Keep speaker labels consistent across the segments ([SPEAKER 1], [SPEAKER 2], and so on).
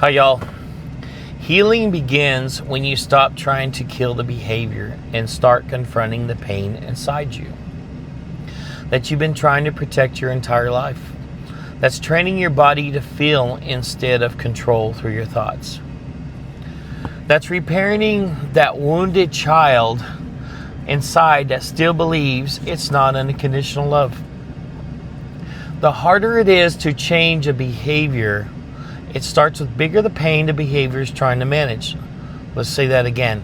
[SPEAKER 1] Hi, y'all. Healing begins when you stop trying to kill the behavior and start confronting the pain inside you that you've been trying to protect your entire life. That's training your body to feel instead of control through your thoughts. That's reparenting that wounded child inside that still believes it's not unconditional love. The harder it is to change a behavior, it starts with bigger the pain the behavior is trying to manage. Let's say that again.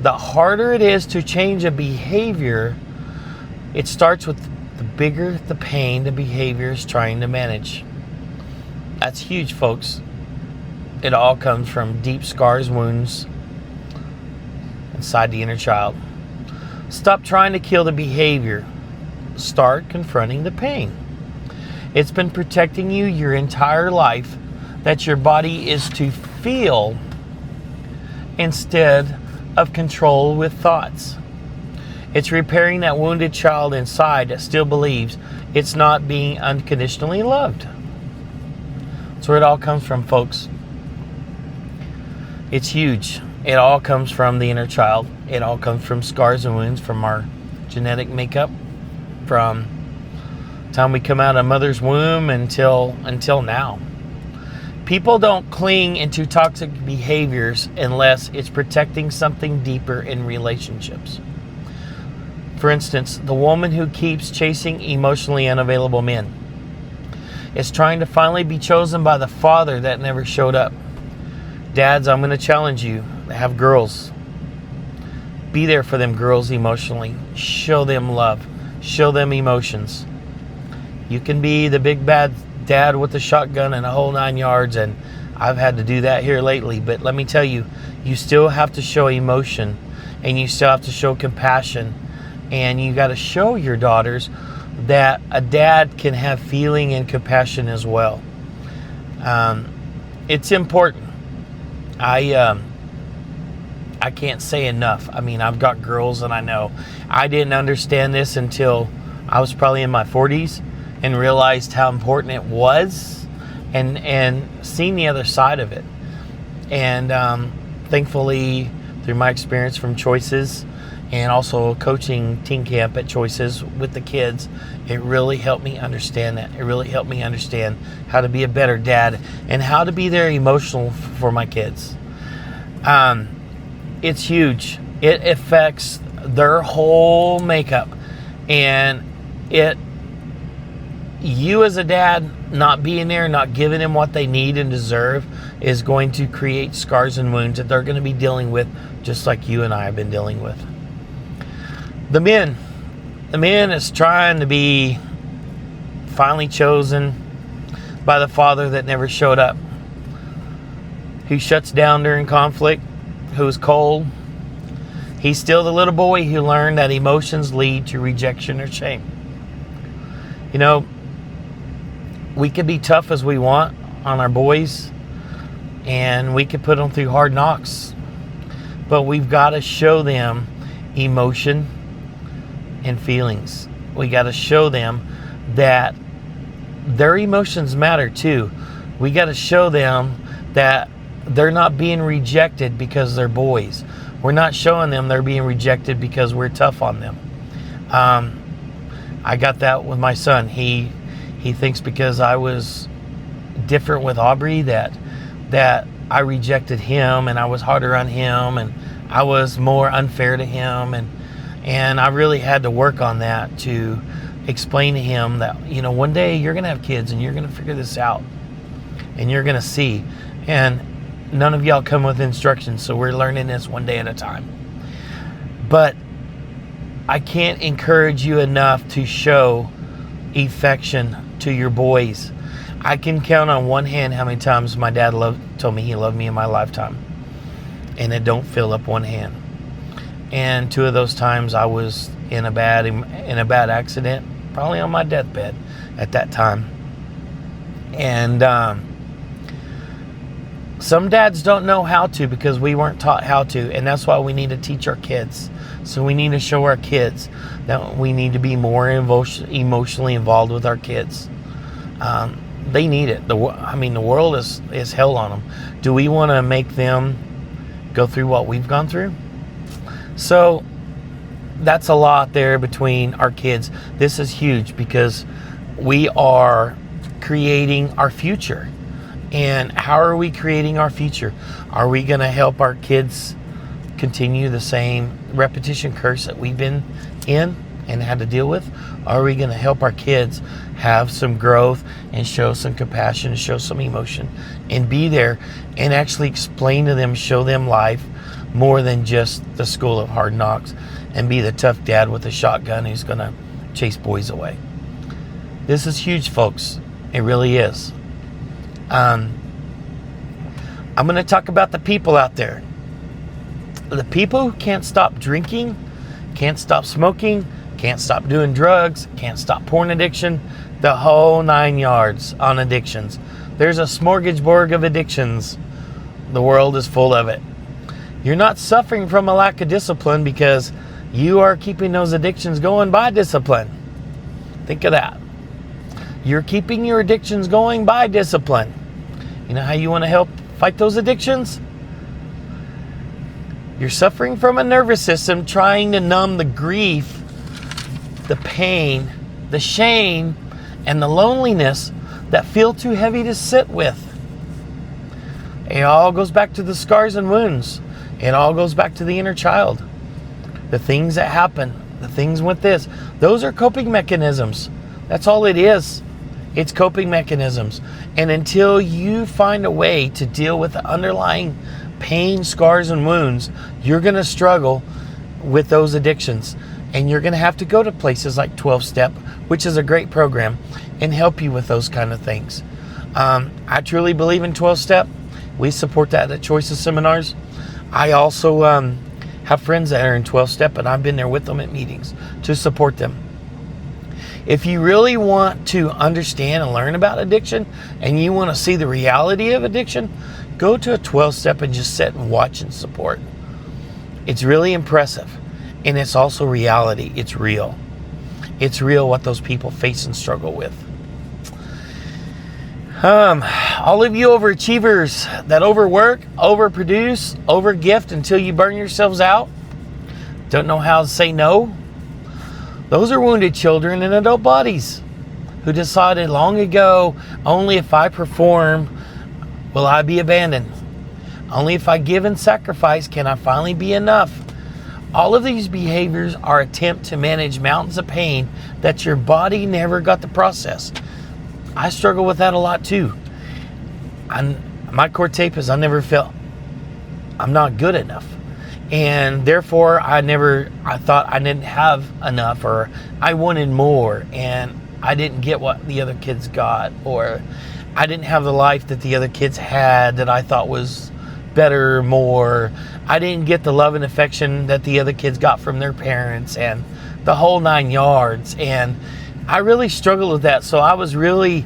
[SPEAKER 1] The harder it is to change a behavior, it starts with the bigger the pain the behavior is trying to manage. That's huge, folks. It all comes from deep scars, wounds inside the inner child. Stop trying to kill the behavior. Start confronting the pain. It's been protecting you your entire life, that your body is to feel instead of control with thoughts. It's repairing that wounded child inside that still believes it's not being unconditionally loved. That's where it all comes from, folks. It's huge. It all comes from the inner child. It all comes from scars and wounds, from our genetic makeup, from the time we come out of mother's womb until now. People don't cling into toxic behaviors unless it's protecting something deeper in relationships. For instance, the woman who keeps chasing emotionally unavailable men is trying to finally be chosen by the father that never showed up. Dads, I'm going to challenge you to have girls. Be there for them girls emotionally. Show them love. Show them emotions. You can be the big bad dad with a shotgun and a whole 9 yards, and I've had to do that here lately, but let me tell you, you still have to show emotion, and you still have to show compassion, and you got to show your daughters that a dad can have feeling and compassion as well. It's important. I can't say enough. I mean, I've got girls, and I know I didn't understand this until I was probably in my 40s and realized how important it was, and seeing the other side of it. And thankfully, through my experience from Choices and also coaching teen camp at Choices with the kids, it really helped me understand that. It really helped me understand how to be a better dad and how to be there emotional for my kids. It's huge. It affects their whole makeup, and you as a dad not being there, not giving them what they need and deserve, is going to create scars and wounds that they're going to be dealing with, just like you and I have been dealing with. The man is trying to be finally chosen by the father that never showed up, who shuts down during conflict, who's cold. He's still the little boy who learned that emotions lead to rejection or shame. You know, we can be tough as we want on our boys, and we can put them through hard knocks, but we've got to show them emotion and feelings. We got to show them that their emotions matter too. We got to show them that they're not being rejected because they're boys. We're not showing them they're being rejected because we're tough on them. I got that with my son. He thinks because I was different with Aubrey that I rejected him, and I was harder on him, and I was more unfair to him, and I really had to work on that to explain to him that, you know, one day you're gonna have kids and you're gonna figure this out, and you're gonna see, and none of y'all come with instructions, so we're learning this one day at a time. But I can't encourage you enough to show affection to your boys. I can count on one hand how many times my dad told me he loved me in my lifetime, and it don't fill up one hand. And 2 of those times I was in a bad accident, probably on my deathbed at that time. And some dads don't know how to, because we weren't taught how to, and that's why we need to teach our kids. So we need to show our kids that we need to be more emotionally involved with our kids. They need it. The world is hell on them. Do we want to make them go through what we've gone through? So that's a lot there between our kids. This is huge because we are creating our future. And how are we creating our future? Are we going to help our kids continue the same repetition curse that we've been in and had to deal with? Are we going to help our kids have some growth and show some compassion, show some emotion, and be there and actually explain to them, show them life more than just the school of hard knocks, and be the tough dad with a shotgun who's going to chase boys away? This is huge, folks. It really is. I'm going to talk about the people out there. The people who can't stop drinking, can't stop smoking, can't stop doing drugs, can't stop porn addiction, the whole 9 yards on addictions. There's a smorgasbord of addictions. The world is full of it. You're not suffering from a lack of discipline because you are keeping those addictions going by discipline. Think of that. You're keeping your addictions going by discipline. You know how you want to help fight those addictions? You're suffering from a nervous system trying to numb the grief, the pain, the shame, and the loneliness that feel too heavy to sit with. It all goes back to the scars and wounds. It all goes back to the inner child. The things that happen, the things with this, those are coping mechanisms. That's all it is. It's coping mechanisms. And until you find a way to deal with the underlying pain, scars, and wounds, you're going to struggle with those addictions. And you're going to have to go to places like 12-Step, which is a great program, and help you with those kind of things. I truly believe in 12-Step. We support that at Choices Seminars. I also have friends that are in 12-Step, and I've been there with them at meetings to support them. If you really want to understand and learn about addiction, and you want to see the reality of addiction, go to a 12-Step and just sit and watch and support. It's really impressive. And it's also reality. It's real. It's real what those people face and struggle with. All of you overachievers that overwork, overproduce, overgift until you burn yourselves out, don't know how to say no. Those are wounded children in adult bodies who decided long ago, only if I perform will I be abandoned. Only if I give and sacrifice can I finally be enough. All of these behaviors are attempt to manage mountains of pain that your body never got to process. I struggle with that a lot too. My core tape is I never felt I'm not good enough. And therefore I thought I didn't have enough, or I wanted more and I didn't get what the other kids got, or I didn't have the life that the other kids had that I thought was better, more. I didn't get the love and affection that the other kids got from their parents, and the whole 9 yards. And I really struggled with that. So I was really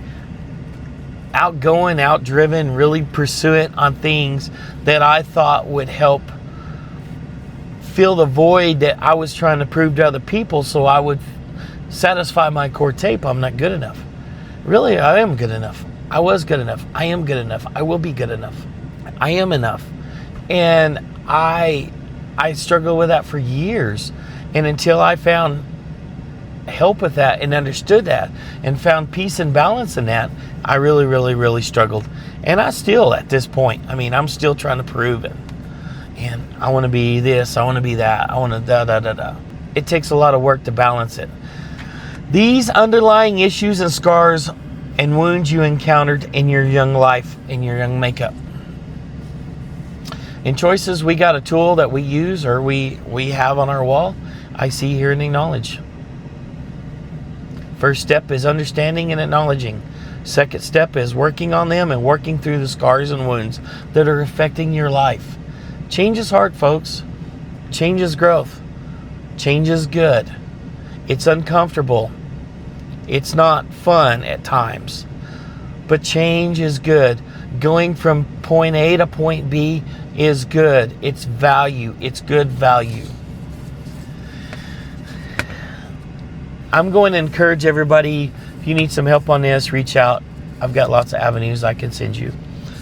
[SPEAKER 1] outgoing, outdriven, really pursuant on things that I thought would help fill the void that I was trying to prove to other people, so I would satisfy my core tape. I'm not good enough. Really, I am good enough. I was good enough. I am good enough. I will be good enough. I am enough. And I struggled with that for years. And until I found help with that and understood that and found peace and balance in that, I really, really, really struggled. And I still, at this point, I'm still trying to prove it. And I want to be this, I want to be that, I want to da. It takes a lot of work to balance it. These underlying issues and scars and wounds you encountered in your young life, in your young makeup. In Choices, we got a tool that we use, or we have on our wall. I see, hear, and acknowledge. First step is understanding and acknowledging. Second step is working on them and working through the scars and wounds that are affecting your life. Change is hard, folks. Change is growth. Change is good. It's uncomfortable. It's not fun at times. But change is good. Going from point A to point B is good. It's value. It's good value. I'm going to encourage everybody, if you need some help on this, reach out. I've got lots of avenues I can send you.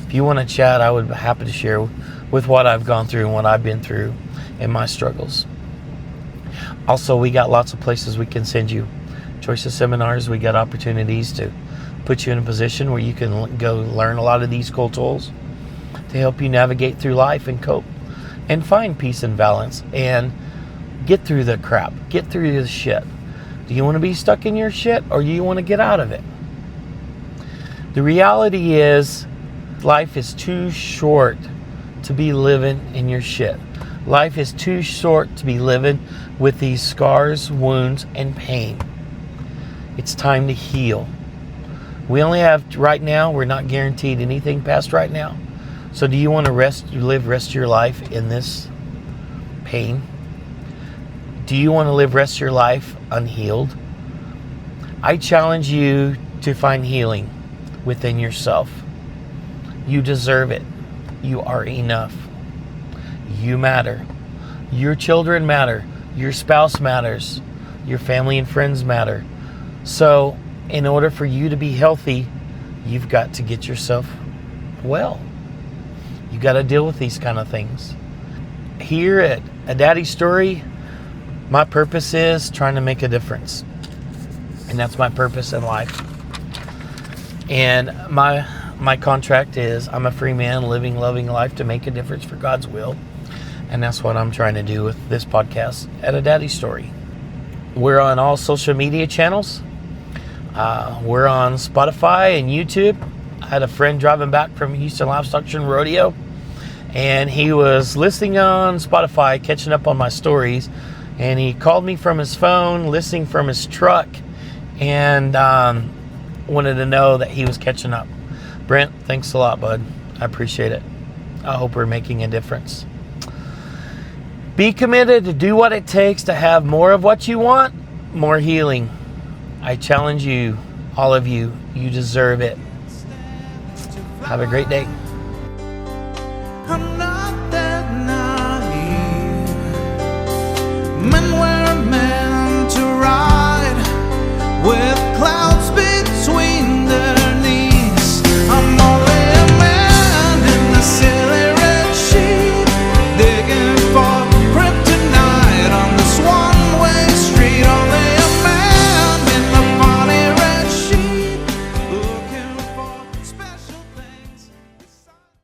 [SPEAKER 1] If you want to chat, I would be happy to share with what I've gone through and what I've been through in my struggles. Also, we got lots of places we can send you. Choice of seminars, we got opportunities to put you in a position where you can go learn a lot of these cool tools to help you navigate through life and cope and find peace and balance and get through the crap, get through the shit. Do you want to be stuck in your shit, or do you want to get out of it? The reality is, life is too short to be living in your shit. Life is too short to be living with these scars, wounds, and pain. It's time to heal. We only have right now, we're not guaranteed anything past right now. So do you want to live rest of your life in this pain? Do you want to live rest of your life unhealed? I challenge you to find healing within yourself. You deserve it. You are enough. You matter. Your children matter. Your spouse matters. Your family and friends matter. So, in order for you to be healthy, you've got to get yourself well. You got to deal with these kind of things. Here at A Daddy Story, my purpose is trying to make a difference. And that's my purpose in life. And my contract is I'm a free man living, loving life to make a difference for God's will. And that's what I'm trying to do with this podcast at A Daddy Story. We're on all social media channels. We're on Spotify and YouTube. I had a friend driving back from Houston Livestock Show and Rodeo, and he was listening on Spotify, catching up on my stories, and he called me from his phone, listening from his truck, and wanted to know that he was catching up. Brent, thanks a lot, bud. I appreciate it. I hope we're making a difference. Be committed to do what it takes to have more of what you want, more healing. I challenge you, all of you, you deserve it. Have a great day.